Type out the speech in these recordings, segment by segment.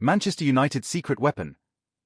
Manchester United's secret weapon,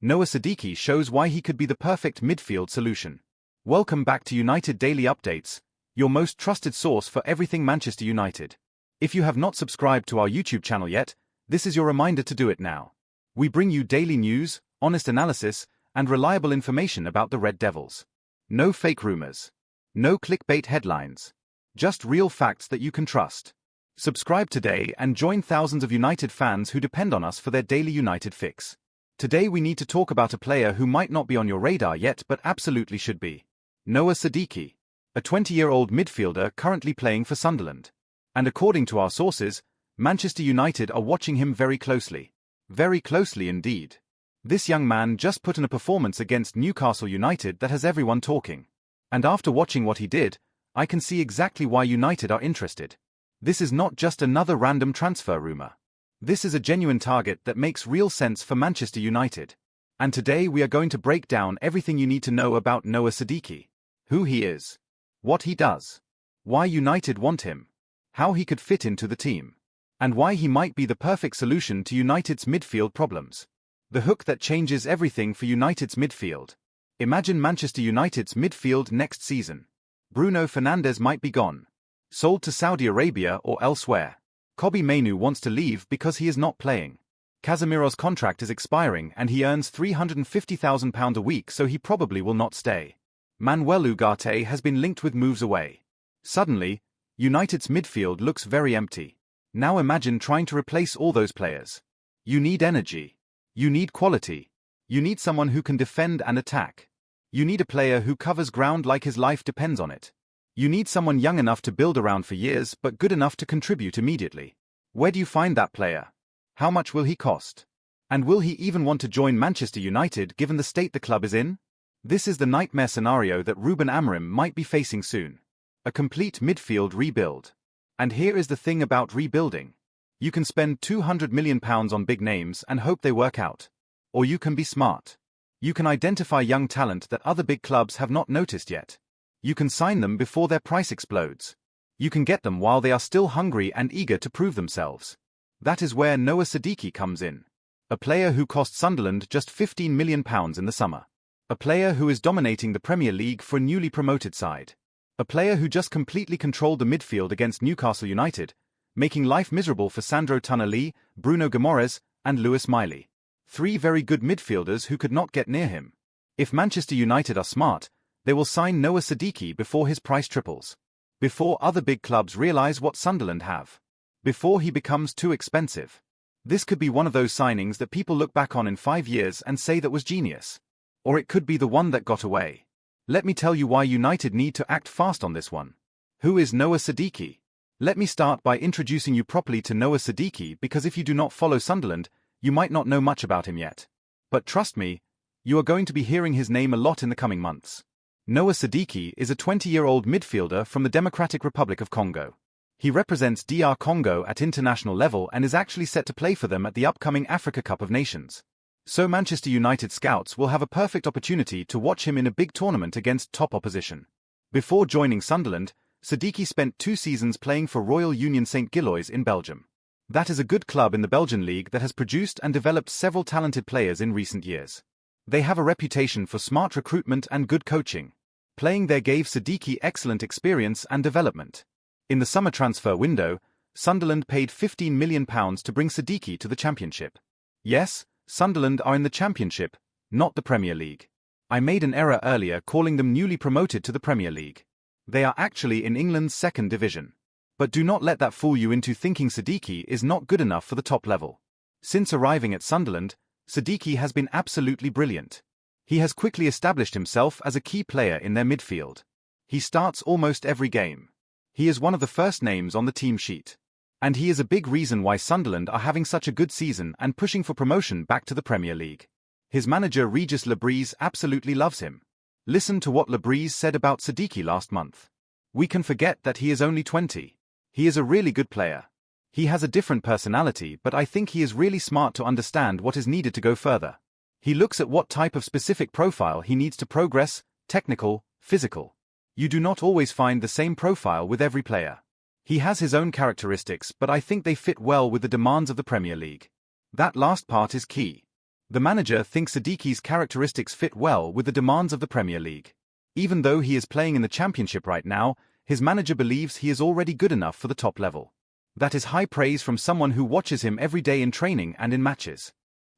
Noah Sadiki, shows why he could be the perfect midfield solution. Welcome back to United Daily Updates, your most trusted source for everything Manchester United. If you have not subscribed to our YouTube channel yet, this is your reminder to do it now. We bring you daily news, honest analysis, and reliable information about the Red Devils. No fake rumors. No clickbait headlines. Just real facts that you can trust. Subscribe today and join thousands of United fans who depend on us for their daily United fix. Today we need to talk about a player who might not be on your radar yet but absolutely should be. Noah Sadiki, a 20-year-old midfielder currently playing for Sunderland. And according to our sources, Manchester United are watching him very closely. Very closely indeed. This young man just put in a performance against Newcastle United that has everyone talking. And after watching what he did, I can see exactly why United are interested. This is not just another random transfer rumor. This is a genuine target that makes real sense for Manchester United. And today we are going to break down everything you need to know about Noah Sadiki. Who he is. What he does. Why United want him. How he could fit into the team. And why he might be the perfect solution to United's midfield problems. The hook that changes everything for United's midfield. Imagine Manchester United's midfield next season. Bruno Fernandes might be gone. Sold to Saudi Arabia or elsewhere. Kobbie Mainoo wants to leave because he is not playing. Casemiro's contract is expiring and he earns £350,000 a week, so he probably will not stay. Manuel Ugarte has been linked with moves away. Suddenly, United's midfield looks very empty. Now imagine trying to replace all those players. You need energy. You need quality. You need someone who can defend and attack. You need a player who covers ground like his life depends on it. You need someone young enough to build around for years but good enough to contribute immediately. Where do you find that player? How much will he cost? And will he even want to join Manchester United given the state the club is in? This is the nightmare scenario that Ruben Amorim might be facing soon. A complete midfield rebuild. And here is the thing about rebuilding. You can spend £200 million on big names and hope they work out. Or you can be smart. You can identify young talent that other big clubs have not noticed yet. You can sign them before their price explodes. You can get them while they are still hungry and eager to prove themselves. That is where Noah Sadiki comes in. A player who cost Sunderland just £15 million in the summer. A player who is dominating the Premier League for a newly promoted side. A player who just completely controlled the midfield against Newcastle United, making life miserable for Sandro Tonali, Bruno Guimaraes, and Lewis Miley. Three very good midfielders who could not get near him. If Manchester United are smart, they will sign Noah Sadiki before his price triples. Before other big clubs realize what Sunderland have. Before he becomes too expensive. This could be one of those signings that people look back on in 5 years and say that was genius. Or it could be the one that got away. Let me tell you why United need to act fast on this one. Who is Noah Sadiki? Let me start by introducing you properly to Noah Sadiki, because if you do not follow Sunderland, you might not know much about him yet. But trust me, you are going to be hearing his name a lot in the coming months. Noah Sadiki is a 20-year-old midfielder from the Democratic Republic of Congo. He represents DR Congo at international level and is actually set to play for them at the upcoming Africa Cup of Nations. So Manchester United scouts will have a perfect opportunity to watch him in a big tournament against top opposition. Before joining Sunderland, Sadiki spent 2 seasons playing for Royal Union St. Gilloise in Belgium. That is a good club in the Belgian league that has produced and developed several talented players in recent years. They have a reputation for smart recruitment and good coaching. Playing there gave Sadiki excellent experience and development. In the summer transfer window, Sunderland paid £15 million to bring Sadiki to the Championship. Yes, Sunderland are in the Championship, not the Premier League. I made an error earlier calling them newly promoted to the Premier League. They are actually in England's second division. But do not let that fool you into thinking Sadiki is not good enough for the top level. Since arriving at Sunderland, Sadiki has been absolutely brilliant. He has quickly established himself as a key player in their midfield. He starts almost every game. He is one of the first names on the team sheet. And he is a big reason why Sunderland are having such a good season and pushing for promotion back to the Premier League. His manager Regis Lebris absolutely loves him. Listen to what Lebris said about Sadiki last month. We can forget that he is only 20. He is a really good player. He has a different personality, but I think he is really smart to understand what is needed to go further. He looks at what type of specific profile he needs to progress, technical, physical. You do not always find the same profile with every player. He has his own characteristics, but I think they fit well with the demands of the Premier League. That last part is key. The manager thinks Sadiki's characteristics fit well with the demands of the Premier League. Even though he is playing in the Championship right now, his manager believes he is already good enough for the top level. That is high praise from someone who watches him every day in training and in matches.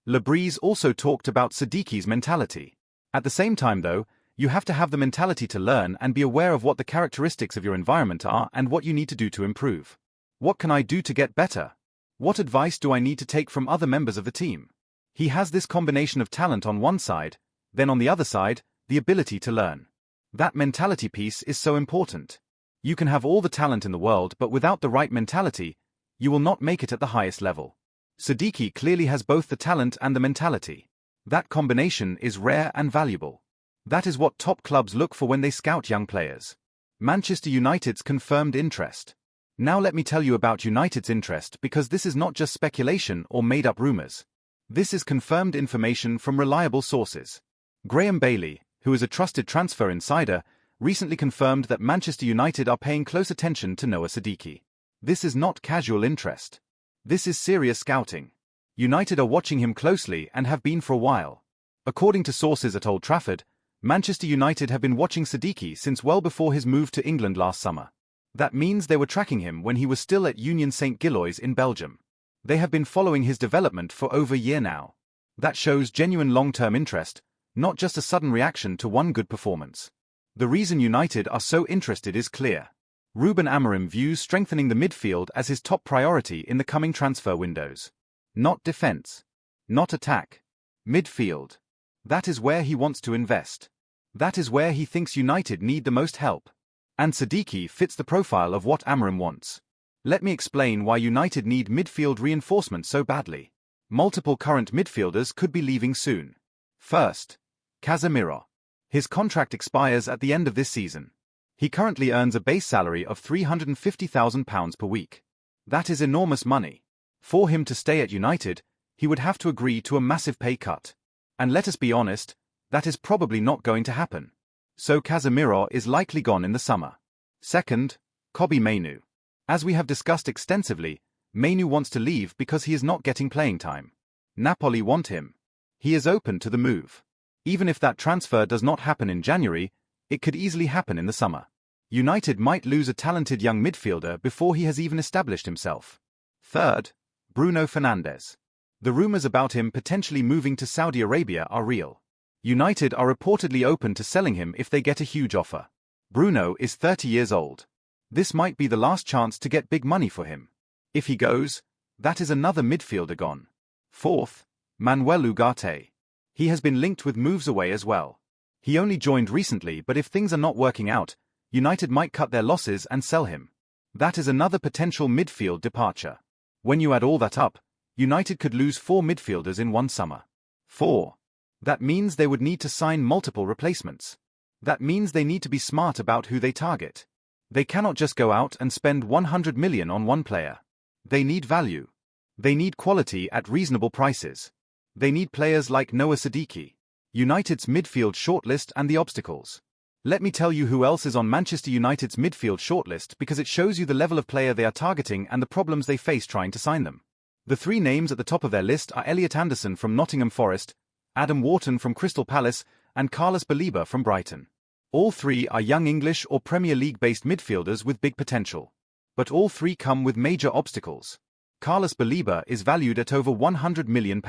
Lebris also talked about Sadiki's mentality. At the same time though, you have to have the mentality to learn and be aware of what the characteristics of your environment are and what you need to do to improve. What can I do to get better? What advice do I need to take from other members of the team? He has this combination of talent on one side, then on the other side, the ability to learn. That mentality piece is so important. You can have all the talent in the world, but without the right mentality, you will not make it at the highest level. Sadiki clearly has both the talent and the mentality. That combination is rare and valuable. That is what top clubs look for when they scout young players. Manchester United's confirmed interest. Now let me tell you about United's interest, because this is not just speculation or made-up rumours. This is confirmed information from reliable sources. Graham Bailey, who is a trusted transfer insider, recently confirmed that Manchester United are paying close attention to Noah Sadiki. This is not casual interest. This is serious scouting. United are watching him closely and have been for a while. According to sources at Old Trafford, Manchester United have been watching Sadiki since well before his move to England last summer. That means they were tracking him when he was still at Union St. Gilloise in Belgium. They have been following his development for over a year now. That shows genuine long-term interest, not just a sudden reaction to one good performance. The reason United are so interested is clear. Ruben Amorim views strengthening the midfield as his top priority in the coming transfer windows. Not defense. Not attack. Midfield. That is where he wants to invest. That is where he thinks United need the most help. And Sadiki fits the profile of what Amorim wants. Let me explain why United need midfield reinforcement so badly. Multiple current midfielders could be leaving soon. First, Casemiro. His contract expires at the end of this season. He currently earns a base salary of £350,000 per week. That is enormous money. For him to stay at United, he would have to agree to a massive pay cut. And let us be honest, that is probably not going to happen. So Casemiro is likely gone in the summer. Second, Kobbie Mainoo. As we have discussed extensively, Mainoo wants to leave because he is not getting playing time. Napoli want him. He is open to the move. Even if that transfer does not happen in January, it could easily happen in the summer. United might lose a talented young midfielder before he has even established himself. Third, Bruno Fernandes. The rumors about him potentially moving to Saudi Arabia are real. United are reportedly open to selling him if they get a huge offer. Bruno is 30 years old. This might be the last chance to get big money for him. If he goes, that is another midfielder gone. Fourth, Manuel Ugarte. He has been linked with moves away as well. He only joined recently, but if things are not working out, United might cut their losses and sell him. That is another potential midfield departure. When you add all that up, United could lose 4 midfielders in one summer. 4. That means they would need to sign multiple replacements. That means they need to be smart about who they target. They cannot just go out and spend 100 million on one player. They need value. They need quality at reasonable prices. They need players like Noah Sadiki. United's midfield shortlist and the obstacles. Let me tell you who else is on Manchester United's midfield shortlist, because it shows you the level of player they are targeting and the problems they face trying to sign them. The 3 names at the top of their list are Elliot Anderson from Nottingham Forest, Adam Wharton from Crystal Palace, and Carlos Baleba from Brighton. All 3 are young English or Premier League-based midfielders with big potential. But all 3 come with major obstacles. Carlos Baleba is valued at over £100 million.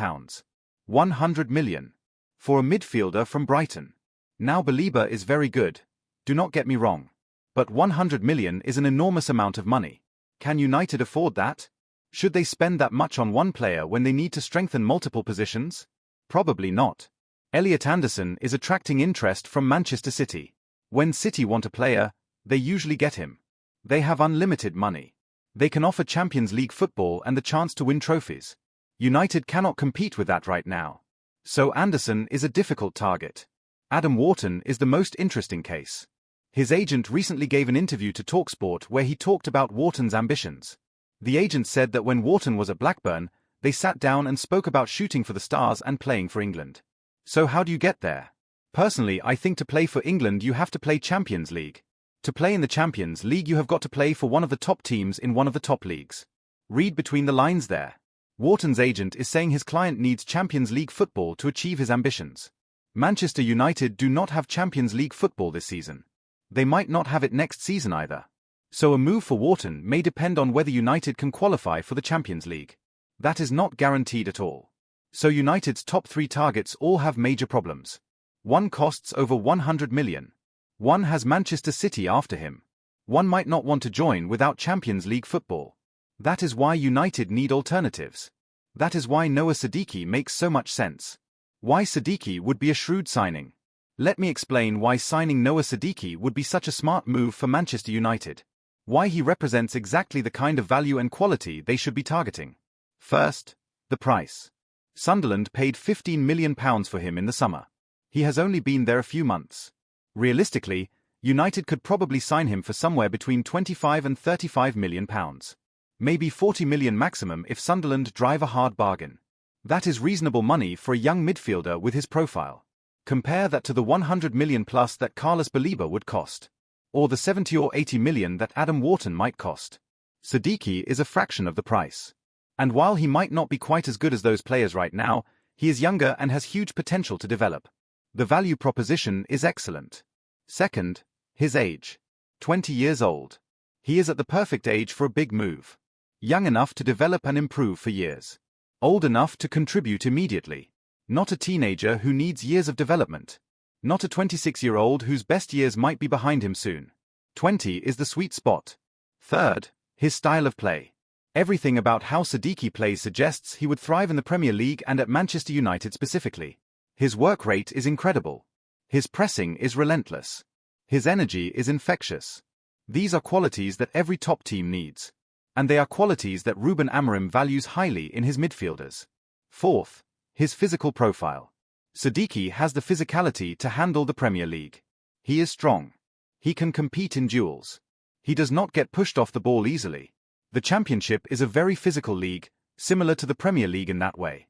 100 million. For a midfielder from Brighton. Now Baleba is very good, do not get me wrong. But 100 million is an enormous amount of money. Can United afford that? Should they spend that much on one player when they need to strengthen multiple positions? Probably not. Elliot Anderson is attracting interest from Manchester City. When City want a player, they usually get him. They have unlimited money. They can offer Champions League football and the chance to win trophies. United cannot compete with that right now. So Anderson is a difficult target. Adam Wharton is the most interesting case. His agent recently gave an interview to TalkSport where he talked about Wharton's ambitions. The agent said that when Wharton was at Blackburn, they sat down and spoke about shooting for the stars and playing for England. So how do you get there? Personally, I think to play for England you have to play Champions League. To play in the Champions League you have got to play for one of the top teams in one of the top leagues. Read between the lines there. Wharton's agent is saying his client needs Champions League football to achieve his ambitions. Manchester United do not have Champions League football this season. They might not have it next season either. So a move for Wharton may depend on whether United can qualify for the Champions League. That is not guaranteed at all. So United's top 3 targets all have major problems. One costs over 100 million. One has Manchester City after him. One might not want to join without Champions League football. That is why United need alternatives. That is why Noah Sadiki makes so much sense. Why Sadiki would be a shrewd signing. Let me explain why signing Noah Sadiki would be such a smart move for Manchester United. Why he represents exactly the kind of value and quality they should be targeting. First, the price. Sunderland paid £15 million for him in the summer. He has only been there a few months. Realistically, United could probably sign him for somewhere between £25 and £35 million. Maybe £40 million maximum if Sunderland drive a hard bargain. That is reasonable money for a young midfielder with his profile. Compare that to the £100 million plus that Carlos Baleba would cost. Or the £70 or £80 million that Adam Wharton might cost. Sadiki is a fraction of the price. And while he might not be quite as good as those players right now, he is younger and has huge potential to develop. The value proposition is excellent. Second, his age. 20 years old. He is at the perfect age for a big move. Young enough to develop and improve for years. Old enough to contribute immediately. Not a teenager who needs years of development. Not a 26-year-old whose best years might be behind him soon. 20 is the sweet spot. Third, his style of play. Everything about how Sadiki plays suggests he would thrive in the Premier League and at Manchester United specifically. His work rate is incredible. His pressing is relentless. His energy is infectious. These are qualities that every top team needs. And they are qualities that Ruben Amorim values highly in his midfielders. Fourth, his physical profile. Sadiki has the physicality to handle the Premier League. He is strong. He can compete in duels. He does not get pushed off the ball easily. The Championship is a very physical league, similar to the Premier League in that way.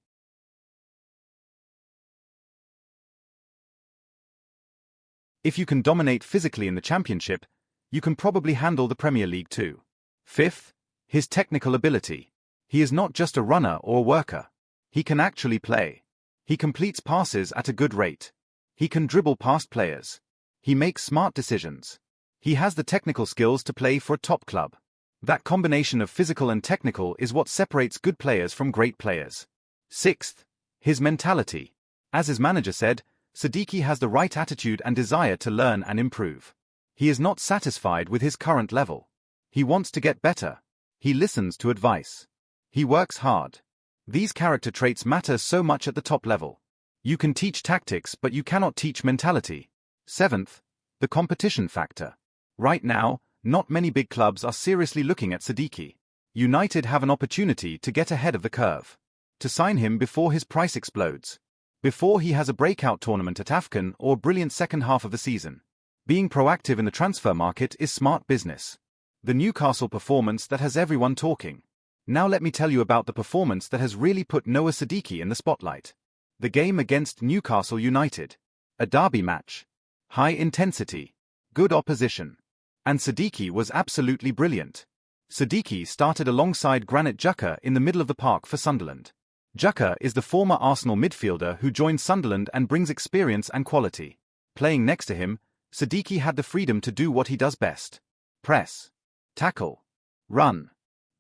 If you can dominate physically in the Championship, you can probably handle the Premier League too. Fifth, his technical ability. He is not just a runner or a worker. He can actually play. He completes passes at a good rate. He can dribble past players. He makes smart decisions. He has the technical skills to play for a top club. That combination of physical and technical is what separates good players from great players. Sixth, his mentality. As his manager said, Sadiki has the right attitude and desire to learn and improve. He is not satisfied with his current level. He wants to get better. He listens to advice. He works hard. These character traits matter so much at the top level. You can teach tactics, but you cannot teach mentality. Seventh, the competition factor. Right now, not many big clubs are seriously looking at Sadiki. United have an opportunity to get ahead of the curve. To sign him before his price explodes. Before he has a breakout tournament at AFCON or a brilliant second half of the season. Being proactive in the transfer market is smart business. The Newcastle performance that has everyone talking. Now let me tell you about the performance that has really put Noah Sadiki in the spotlight. The game against Newcastle United. A derby match. High intensity. Good opposition. And Sadiki was absolutely brilliant. Sadiki started alongside Granit Xhaka in the middle of the park for Sunderland. Xhaka is the former Arsenal midfielder who joined Sunderland and brings experience and quality. Playing next to him, Sadiki had the freedom to do what he does best. Press. Tackle. Run.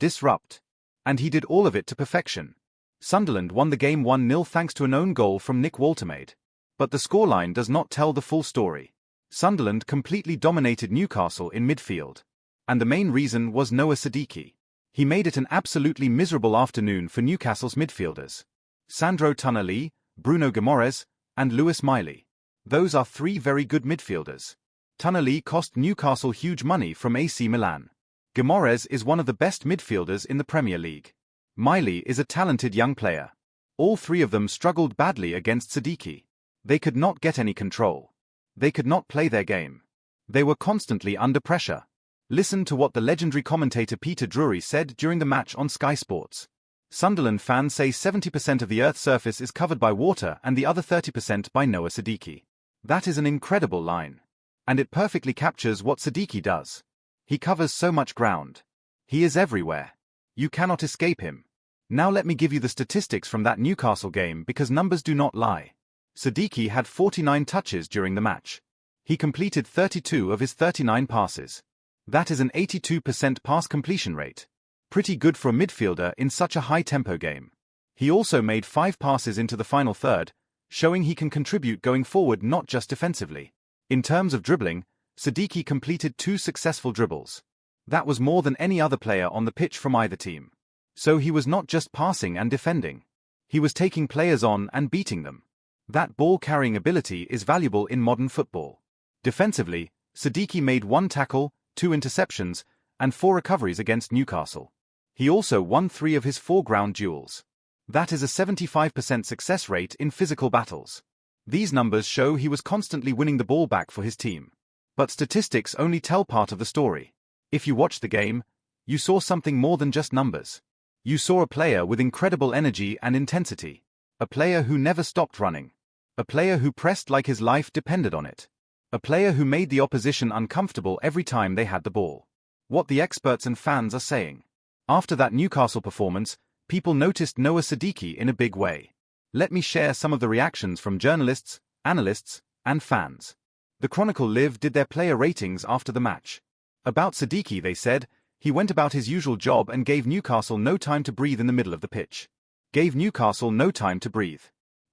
Disrupt. And he did all of it to perfection. Sunderland won the game 1-0 thanks to an own goal from Nick Woltemade. But the scoreline does not tell the full story. Sunderland completely dominated Newcastle in midfield. And the main reason was Noah Sadiki. He made it an absolutely miserable afternoon for Newcastle's midfielders. Sandro Tonali, Bruno Guimaraes, and Lewis Miley. Those are 3 very good midfielders. Tonali cost Newcastle huge money from AC Milan. Guimaraes is one of the best midfielders in the Premier League. Miley is a talented young player. All 3 of them struggled badly against Sadiki. They could not get any control. They could not play their game. They were constantly under pressure. Listen to what the legendary commentator Peter Drury said during the match on Sky Sports. Sunderland fans say 70% of the Earth's surface is covered by water and the other 30% by Noah Sadiki. That is an incredible line. And it perfectly captures what Sadiki does. He covers so much ground. He is everywhere. You cannot escape him. Now let me give you the statistics from that Newcastle game because numbers do not lie. Sadiki had 49 touches during the match. He completed 32 of his 39 passes. That is an 82% pass completion rate. Pretty good for a midfielder in such a high-tempo game. He also made 5 passes into the final third, showing he can contribute going forward not just defensively. In terms of dribbling, Sadiki completed 2 successful dribbles. That was more than any other player on the pitch from either team. So he was not just passing and defending. He was taking players on and beating them. That ball-carrying ability is valuable in modern football. Defensively, Sadiki made 1 tackle, 2 interceptions, and 4 recoveries against Newcastle. He also won 3 of his 4 ground duels. That is a 75% success rate in physical battles. These numbers show he was constantly winning the ball back for his team. But statistics only tell part of the story. If you watched the game, you saw something more than just numbers. You saw a player with incredible energy and intensity. A player who never stopped running. A player who pressed like his life depended on it. A player who made the opposition uncomfortable every time they had the ball. What the experts and fans are saying. After that Newcastle performance, people noticed Noah Sadiki in a big way. Let me share some of the reactions from journalists, analysts, and fans. The Chronicle Live did their player ratings after the match. About Sadiki they said, he went about his usual job and gave Newcastle no time to breathe in the middle of the pitch. Gave Newcastle no time to breathe.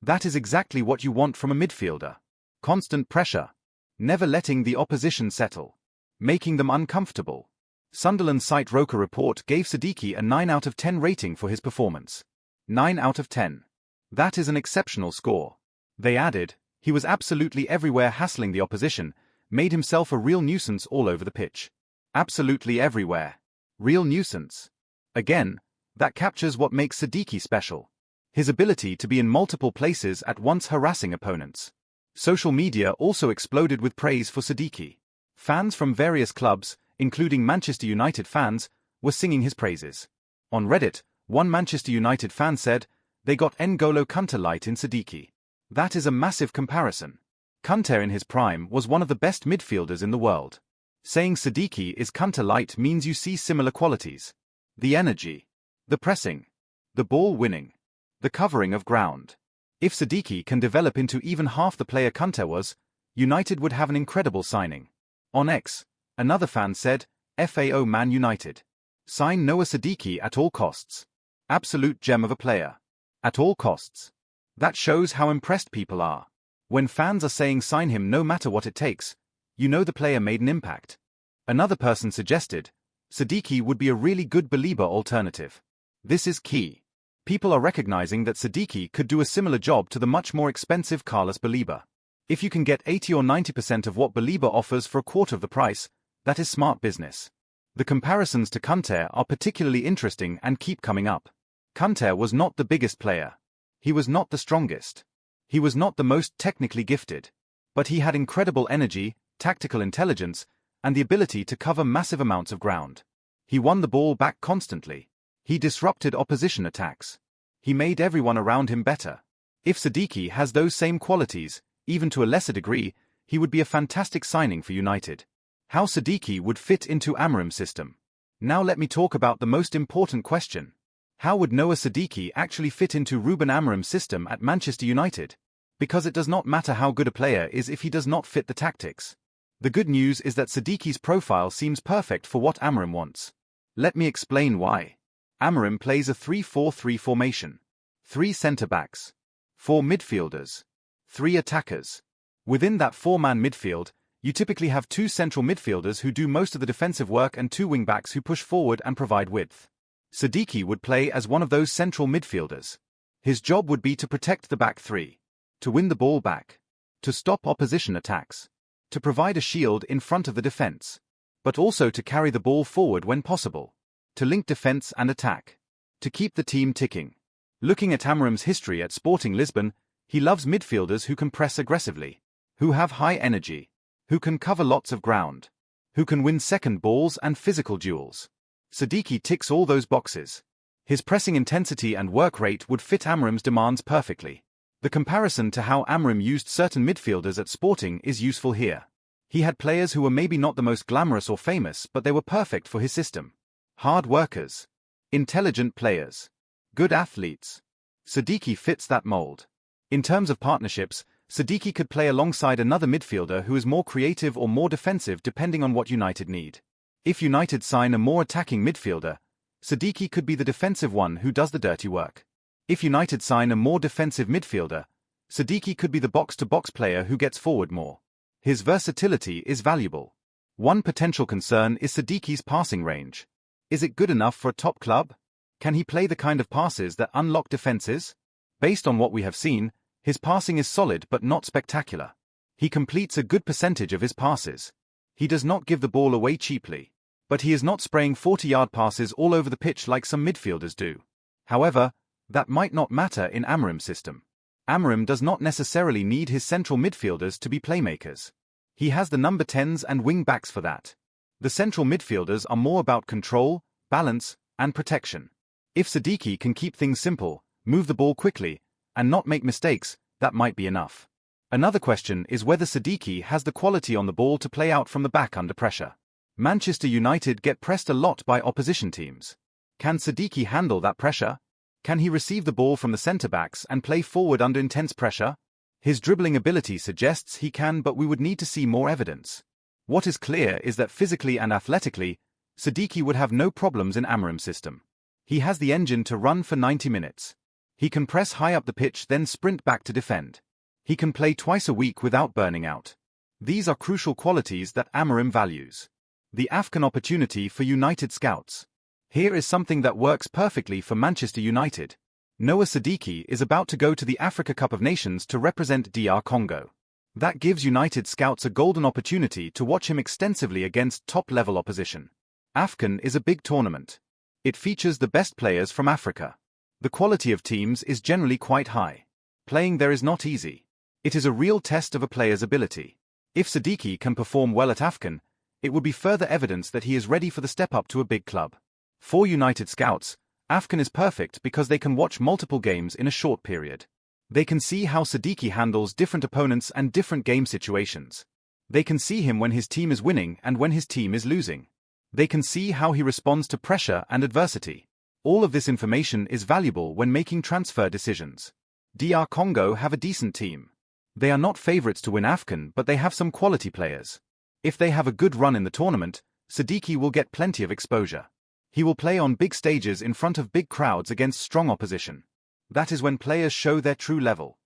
That is exactly what you want from a midfielder. Constant pressure. Never letting the opposition settle. Making them uncomfortable. Sunderland site Roker Report gave Sadiki a 9 out of 10 rating for his performance. 9 out of 10. That is an exceptional score. They added, he was absolutely everywhere hassling the opposition, made himself a real nuisance all over the pitch. Absolutely everywhere. Real nuisance. Again, that captures what makes Sadiki special. His ability to be in multiple places at once harassing opponents. Social media also exploded with praise for Sadiki. Fans from various clubs, including Manchester United fans, were singing his praises. On Reddit, one Manchester United fan said, they got N'Golo Kante light in Sadiki. That is a massive comparison. Kante in his prime was one of the best midfielders in the world. Saying Sadiki is Kante light means you see similar qualities. The energy. The pressing. The ball winning. The covering of ground. If Sadiki can develop into even half the player Kante was, United would have an incredible signing. On X, another fan said, FAO Man United. Sign Noah Sadiki at all costs. Absolute gem of a player. At all costs. That shows how impressed people are. When fans are saying sign him no matter what it takes, you know the player made an impact. Another person suggested, Sadiki would be a really good Belieber alternative. This is key. People are recognizing that Sadiki could do a similar job to the much more expensive Carlos Belieber. If you can get 80 or 90% of what Belieber offers for a quarter of the price, that is smart business. The comparisons to Kante are particularly interesting and keep coming up. Kante was not the biggest player. He was not the strongest. He was not the most technically gifted. But he had incredible energy, tactical intelligence, and the ability to cover massive amounts of ground. He won the ball back constantly. He disrupted opposition attacks. He made everyone around him better. If Sadiki has those same qualities, even to a lesser degree, he would be a fantastic signing for United. How Sadiki would fit into Amorim's system. Now let me talk about the most important question. How would Noah Sadiki actually fit into Ruben Amorim's system at Manchester United? Because it does not matter how good a player is if he does not fit the tactics. The good news is that Sadiki's profile seems perfect for what Amorim wants. Let me explain why. Amorim plays a 3-4-3 formation. 3 centre-backs. 4 midfielders. 3 attackers. Within that 4-man midfield, you typically have 2 central midfielders who do most of the defensive work and 2 wing-backs who push forward and provide width. Sadiki would play as one of those central midfielders. His job would be to protect the back 3. To win the ball back. To stop opposition attacks. To provide a shield in front of the defense. But also to carry the ball forward when possible. To link defense and attack. To keep the team ticking. Looking at Amorim's history at Sporting Lisbon, he loves midfielders who can press aggressively. Who have high energy. Who can cover lots of ground. Who can win second balls and physical duels. Sadiki ticks all those boxes. His pressing intensity and work rate would fit Amorim's demands perfectly. The comparison to how Amorim used certain midfielders at Sporting is useful here. He had players who were maybe not the most glamorous or famous, but they were perfect for his system. Hard workers. Intelligent players. Good athletes. Sadiki fits that mold. In terms of partnerships, Sadiki could play alongside another midfielder who is more creative or more defensive depending on what United need. If United sign a more attacking midfielder, Sadiki could be the defensive one who does the dirty work. If United sign a more defensive midfielder, Sadiki could be the box-to-box player who gets forward more. His versatility is valuable. One potential concern is Sadiki's passing range. Is it good enough for a top club? Can he play the kind of passes that unlock defenses? Based on what we have seen, his passing is solid but not spectacular. He completes a good percentage of his passes. He does not give the ball away cheaply. But he is not spraying 40-yard passes all over the pitch like some midfielders do. However, that might not matter in Amorim's system. Amorim does not necessarily need his central midfielders to be playmakers. He has the number 10s and wing-backs for that. The central midfielders are more about control, balance, and protection. If Sadiki can keep things simple, move the ball quickly, and not make mistakes, that might be enough. Another question is whether Sadiki has the quality on the ball to play out from the back under pressure. Manchester United get pressed a lot by opposition teams. Can Sadiki handle that pressure? Can he receive the ball from the centre-backs and play forward under intense pressure? His dribbling ability suggests he can, but we would need to see more evidence. What is clear is that physically and athletically, Sadiki would have no problems in Amorim's system. He has the engine to run for 90 minutes. He can press high up the pitch then sprint back to defend. He can play twice a week without burning out. These are crucial qualities that Amorim values. The AFCON opportunity for United scouts. Here is something that works perfectly for Manchester United. Noah Sadiki is about to go to the Africa Cup of Nations to represent DR Congo. That gives United scouts a golden opportunity to watch him extensively against top-level opposition. AFCON is a big tournament. It features the best players from Africa. The quality of teams is generally quite high. Playing there is not easy. It is a real test of a player's ability. If Sadiki can perform well at AFCON, it would be further evidence that he is ready for the step up to a big club. For United scouts, AFCON is perfect because they can watch multiple games in a short period. They can see how Sadiki handles different opponents and different game situations. They can see him when his team is winning and when his team is losing. They can see how he responds to pressure and adversity. All of this information is valuable when making transfer decisions. DR Congo have a decent team. They are not favourites to win AFCON, but they have some quality players. If they have a good run in the tournament, Sadiki will get plenty of exposure. He will play on big stages in front of big crowds against strong opposition. That is when players show their true level.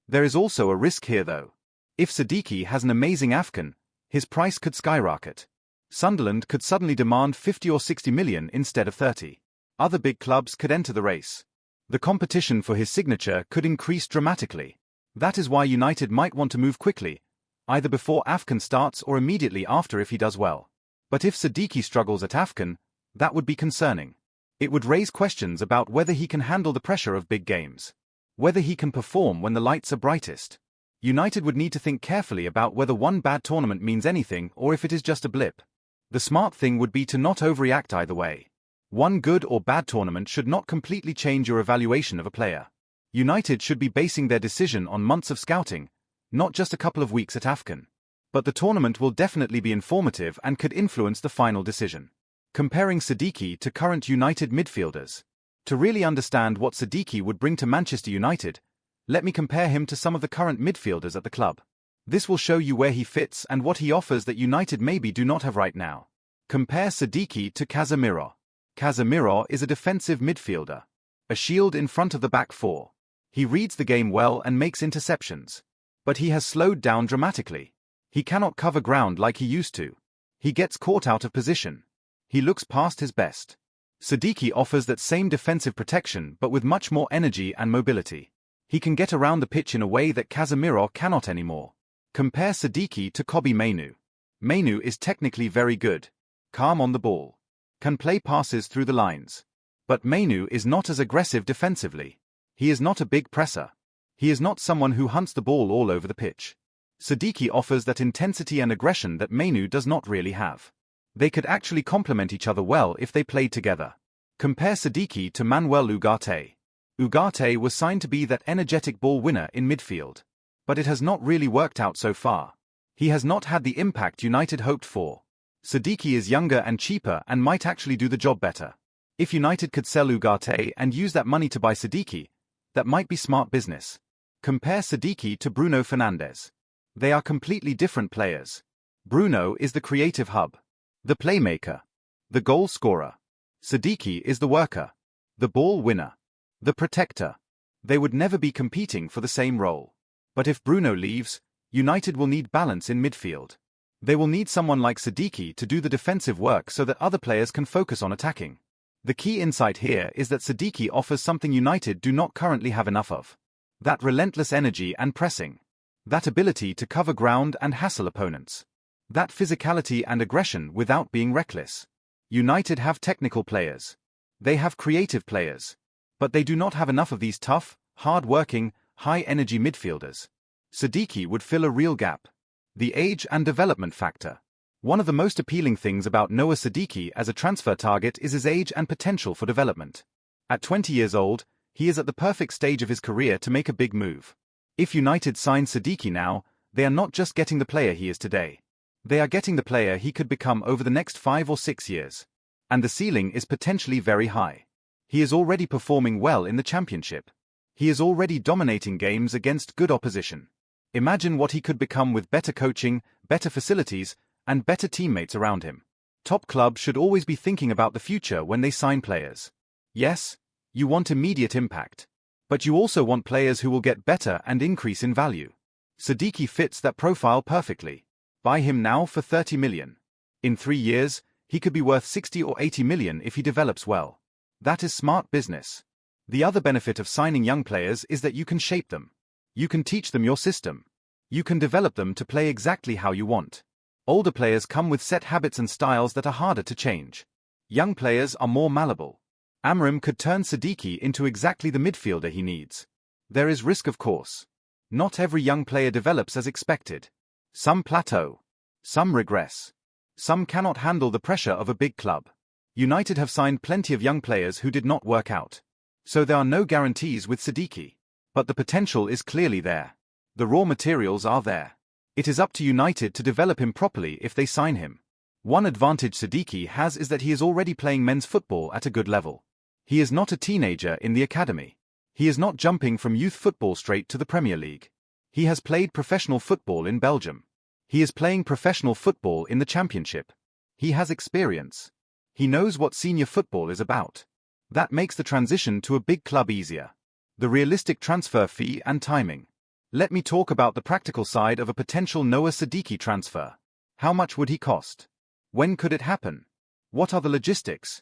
There is also a risk here though. If Sadiki has an amazing AFCON, his price could skyrocket. Sunderland could suddenly demand 50 or 60 million instead of 30. Other big clubs could enter the race. The competition for his signature could increase dramatically. That is why United might want to move quickly, either before AFCON starts or immediately after if he does well. But if Sadiki struggles at AFCON, that would be concerning. It would raise questions about whether he can handle the pressure of big games. Whether he can perform when the lights are brightest. United would need to think carefully about whether one bad tournament means anything or if it is just a blip. The smart thing would be to not overreact either way. One good or bad tournament should not completely change your evaluation of a player. United should be basing their decision on months of scouting, not just a couple of weeks at AFCON. But the tournament will definitely be informative and could influence the final decision. Comparing Sadiki to current United midfielders. To really understand what Sadiki would bring to Manchester United, let me compare him to some of the current midfielders at the club. This will show you where he fits and what he offers that United maybe do not have right now. Compare Sadiki to Casemiro. Casemiro is a defensive midfielder. A shield in front of the back four. He reads the game well and makes interceptions. But he has slowed down dramatically. He cannot cover ground like he used to. He gets caught out of position. He looks past his best. Sadiki offers that same defensive protection but with much more energy and mobility. He can get around the pitch in a way that Casemiro cannot anymore. Compare Sadiki to Kobbie Mainoo. Mainoo is technically very good. Calm on the ball. Can play passes through the lines. But Mainoo is not as aggressive defensively. He is not a big presser. He is not someone who hunts the ball all over the pitch. Sadiki offers that intensity and aggression that Mainoo does not really have. They could actually complement each other well if they played together. Compare Sadiki to Manuel Ugarte. Ugarte was signed to be that energetic ball winner in midfield. But it has not really worked out so far. He has not had the impact United hoped for. Sadiki is younger and cheaper and might actually do the job better. If United could sell Ugarte and use that money to buy Sadiki, that might be smart business. Compare Sadiki to Bruno Fernandes. They are completely different players. Bruno is the creative hub, the playmaker, the goal scorer. Sadiki is the worker, the ball winner, the protector. They would never be competing for the same role. But if Bruno leaves, United will need balance in midfield. They will need someone like Sadiki to do the defensive work so that other players can focus on attacking. The key insight here is that Sadiki offers something United do not currently have enough of. That relentless energy and pressing. That ability to cover ground and hassle opponents. That physicality and aggression without being reckless. United have technical players. They have creative players. But they do not have enough of these tough, hard-working, high-energy midfielders. Sadiki would fill a real gap. The age and development factor. One of the most appealing things about Noah Sadiki as a transfer target is his age and potential for development. At 20 years old, he is at the perfect stage of his career to make a big move. If United sign Sadiki now, they are not just getting the player he is today. They are getting the player he could become over the next 5 or 6 years. And the ceiling is potentially very high. He is already performing well in the Championship. He is already dominating games against good opposition. Imagine what he could become with better coaching, better facilities, and better teammates around him. Top clubs should always be thinking about the future when they sign players. Yes, you want immediate impact. But you also want players who will get better and increase in value. Sadiki fits that profile perfectly. Buy him now for 30 million. In 3 years, he could be worth 60 or 80 million if he develops well. That is smart business. The other benefit of signing young players is that you can shape them. You can teach them your system. You can develop them to play exactly how you want. Older players come with set habits and styles that are harder to change. Young players are more malleable. Amram could turn Sadiki into exactly the midfielder he needs. There is risk, of course. Not every young player develops as expected. Some plateau. Some regress. Some cannot handle the pressure of a big club. United have signed plenty of young players who did not work out. So there are no guarantees with Sadiki. But the potential is clearly there. The raw materials are there. It is up to United to develop him properly if they sign him. One advantage Sadiki has is that he is already playing men's football at a good level. He is not a teenager in the academy. He is not jumping from youth football straight to the Premier League. He has played professional football in Belgium. He is playing professional football in the Championship. He has experience. He knows what senior football is about. That makes the transition to a big club easier. The realistic transfer fee and timing. Let me talk about the practical side of a potential Noah Sadiki transfer. How much would he cost? When could it happen? What are the logistics?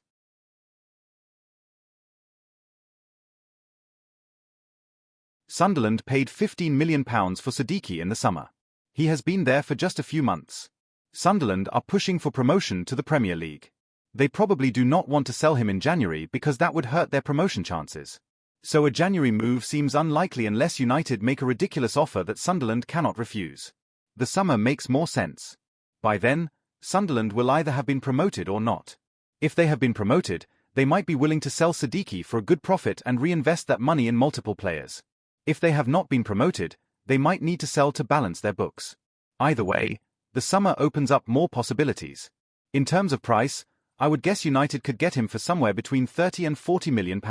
Sunderland paid £15 million for Sadiki in the summer. He has been there for just a few months. Sunderland are pushing for promotion to the Premier League. They probably do not want to sell him in January because that would hurt their promotion chances. So a January move seems unlikely unless United make a ridiculous offer that Sunderland cannot refuse. The summer makes more sense. By then, Sunderland will either have been promoted or not. If they have been promoted, they might be willing to sell Sadiki for a good profit and reinvest that money in multiple players. If they have not been promoted, they might need to sell to balance their books. Either way, the summer opens up more possibilities. In terms of price, I would guess United could get him for somewhere between £30 and £40 million.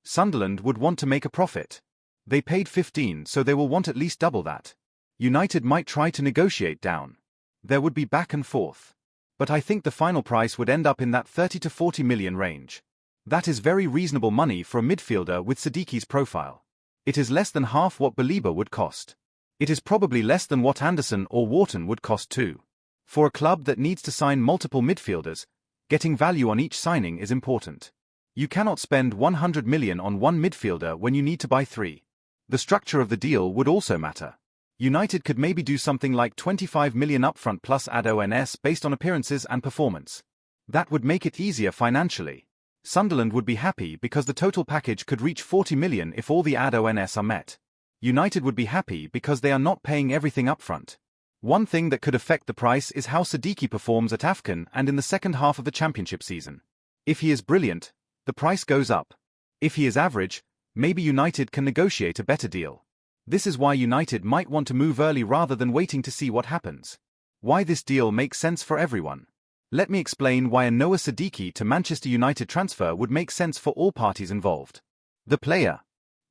Sunderland would want to make a profit. They paid 15, so they will want at least double that. United might try to negotiate down. There would be back and forth. But I think the final price would end up in that 30 to 40 million range. That is very reasonable money for a midfielder with Sadiki's profile. It is less than half what Belieber would cost. It is probably less than what Anderson or Wharton would cost too. For a club that needs to sign multiple midfielders, getting value on each signing is important. You cannot spend 100 million on one midfielder when you need to buy 3. The structure of the deal would also matter. United could maybe do something like 25 million upfront plus add ONS based on appearances and performance. That would make it easier financially. Sunderland would be happy because the total package could reach 40 million if all the add ONS are met. United would be happy because they are not paying everything upfront. One thing that could affect the price is how Sadiki performs at AFCON and in the second half of the Championship season. If he is brilliant, the price goes up. If he is average, maybe United can negotiate a better deal. This is why United might want to move early rather than waiting to see what happens. Why this deal makes sense for everyone. Let me explain why a Noah Sadiki to Manchester United transfer would make sense for all parties involved. The player,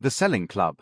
the selling club,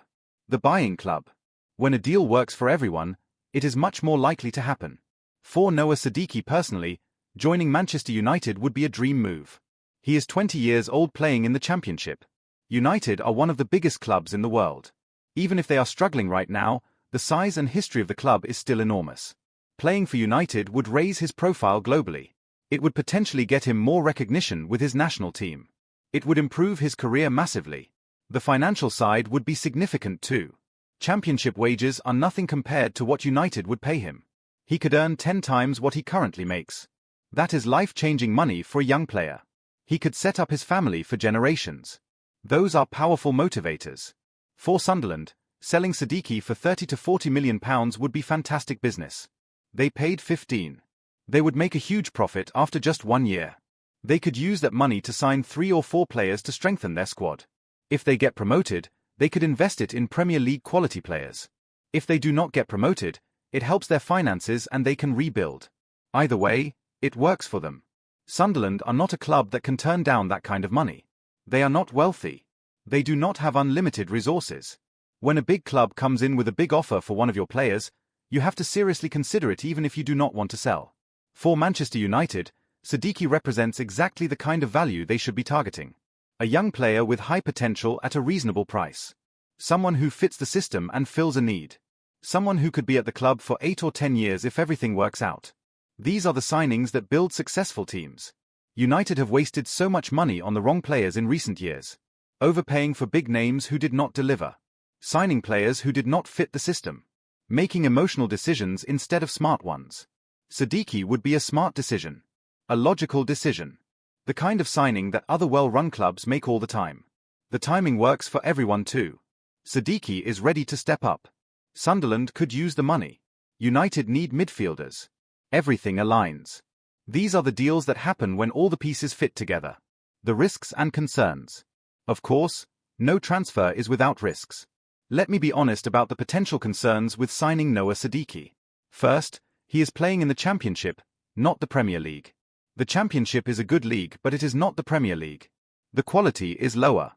the buying club. When a deal works for everyone, it is much more likely to happen. For Noah Sadiki personally, joining Manchester United would be a dream move. He is 20 years old playing in the Championship. United are one of the biggest clubs in the world. Even if they are struggling right now, the size and history of the club is still enormous. Playing for United would raise his profile globally. It would potentially get him more recognition with his national team. It would improve his career massively. The financial side would be significant too. Championship wages are nothing compared to what United would pay him. He could earn 10 times what he currently makes. That is life-changing money for a young player. He could set up his family for generations. Those are powerful motivators. For Sunderland, selling Sadiki for £30 to £40 million would be fantastic business. They paid 15. They would make a huge profit after just 1 year. They could use that money to sign 3 or 4 players to strengthen their squad. If they get promoted, they could invest it in Premier League quality players. If they do not get promoted, it helps their finances and they can rebuild. Either way, it works for them. Sunderland are not a club that can turn down that kind of money. They are not wealthy. They do not have unlimited resources. When a big club comes in with a big offer for one of your players, you have to seriously consider it even if you do not want to sell. For Manchester United, Sadiki represents exactly the kind of value they should be targeting. A young player with high potential at a reasonable price. Someone who fits the system and fills a need. Someone who could be at the club for 8 or 10 years if everything works out. These are the signings that build successful teams. United have wasted so much money on the wrong players in recent years. Overpaying for big names who did not deliver. Signing players who did not fit the system. Making emotional decisions instead of smart ones. Sadiki would be a smart decision. A logical decision. The kind of signing that other well-run clubs make all the time. The timing works for everyone too. Sadiki is ready to step up. Sunderland could use the money. United need midfielders. Everything aligns. These are the deals that happen when all the pieces fit together. The risks and concerns. Of course, no transfer is without risks. Let me be honest about the potential concerns with signing Noah Sadiki. First, he is playing in the Championship, not the Premier League. The Championship is a good league, but it is not the Premier League. The quality is lower.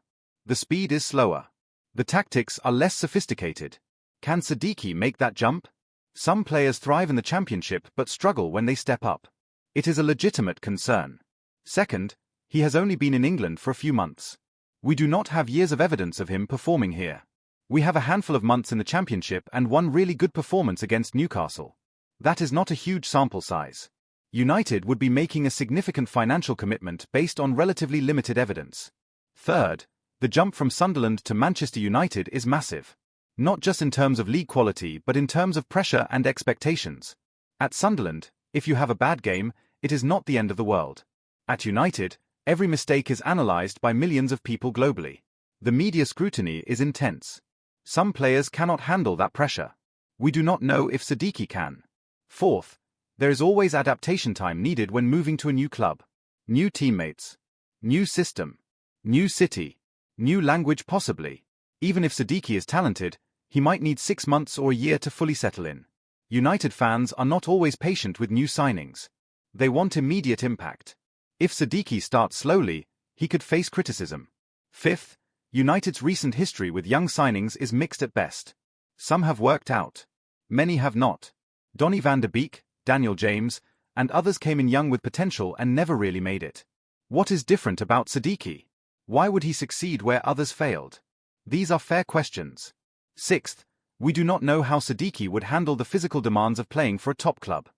The speed is slower. The tactics are less sophisticated. Can Sadiki make that jump? Some players thrive in the Championship but struggle when they step up. It is a legitimate concern. Second, he has only been in England for a few months. We do not have years of evidence of him performing here. We have a handful of months in the Championship and one really good performance against Newcastle. That is not a huge sample size. United would be making a significant financial commitment based on relatively limited evidence. Third, the jump from Sunderland to Manchester United is massive. Not just in terms of league quality but in terms of pressure and expectations. At Sunderland, if you have a bad game, it is not the end of the world. At United, every mistake is analysed by millions of people globally. The media scrutiny is intense. Some players cannot handle that pressure. We do not know if Sadiki can. Fourth, there is always adaptation time needed when moving to a new club. New teammates. New system. New city. New language possibly. Even if Sadiki is talented, he might need 6 months or a year to fully settle in. United fans are not always patient with new signings. They want immediate impact. If Sadiki starts slowly, he could face criticism. Fifth, United's recent history with young signings is mixed at best. Some have worked out. Many have not. Donny van de Beek, Daniel James, and others came in young with potential and never really made it. What is different about Sadiki? Why would he succeed where others failed? These are fair questions. Sixth, we do not know how Sadiki would handle the physical demands of playing for a top club.